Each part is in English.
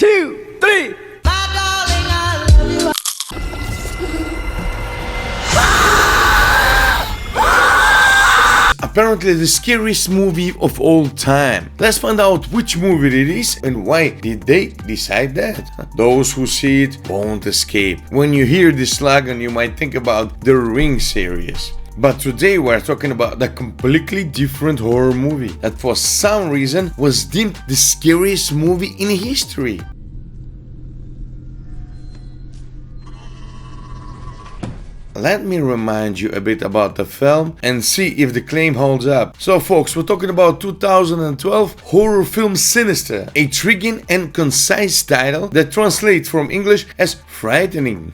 2, 3. Apparently the scariest movie of all time. Let's find out which movie it is and why did they decide that. Those who see it won't escape. When you hear this slogan, you might think about the Ring series. But today we're talking about a completely different horror movie that for some reason was deemed the scariest movie in history. Let me remind you a bit about the film and see if the claim holds up. So folks, we're talking about 2012 horror film Sinister, a intriguing and concise title that translates from English as frightening.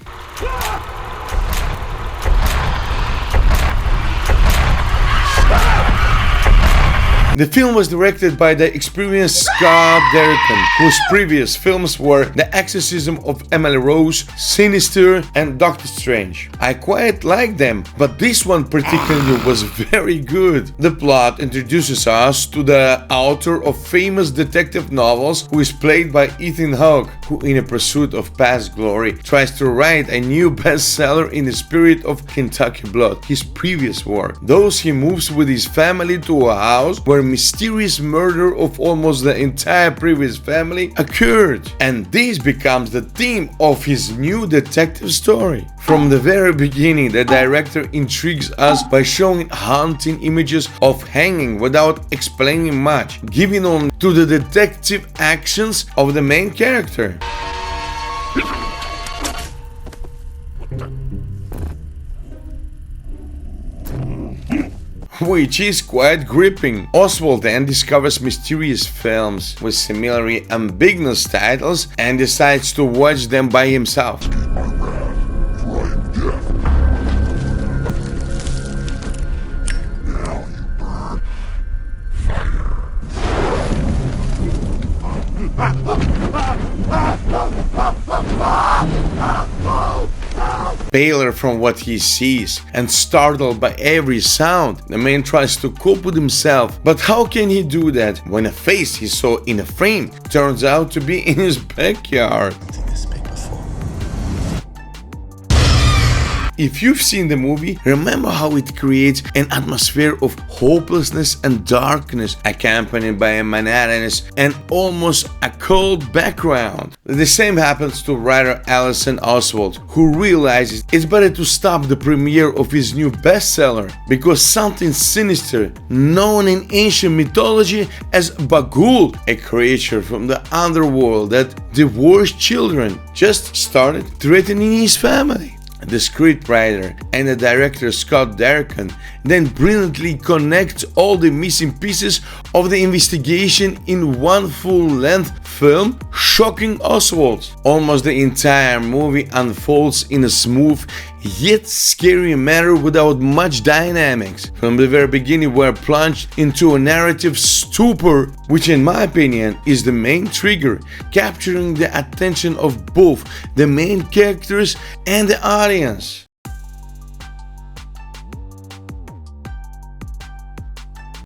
The film was directed by the experienced Scott Derrickson, whose previous films were The Exorcism of Emily Rose, Sinister, and Doctor Strange. I quite like them, but this one particularly was very good. The plot introduces us to the author of famous detective novels, who is played by Ethan Hawke, who in a pursuit of past glory tries to write a new bestseller in the spirit of Kentucky Blood, his previous work. Thus he moves with his family to a house where mysterious murder of almost the entire previous family occurred, and this becomes the theme of his new detective story. From the very beginning, the director intrigues us by showing haunting images of hanging without explaining much, giving on to the detective actions of the main character. Which is quite gripping. Oswald then discovers mysterious films with similarly ambiguous titles and decides to watch them by himself. Paler from what he sees and startled by every sound, the man tries to cope with himself. But how can he do that when a face he saw in a frame turns out to be in his backyard? If you've seen the movie, remember how it creates an atmosphere of hopelessness and darkness, accompanied by a monotonous and almost occult background. The same happens to writer Alison Oswald, who realizes it's better to stop the premiere of his new bestseller because something sinister, known in ancient mythology as Bagul, a creature from the underworld that devours children, just started threatening his family. The scriptwriter and the director Scott Derrickson then brilliantly connects all the missing pieces of the investigation in one full-length film, shocking Oswald. Almost the entire movie unfolds in a smooth yet scary manner without much dynamics. From the very beginning we're plunged into a narrative stupor, which in my opinion is the main trigger, capturing the attention of both the main characters and the audience.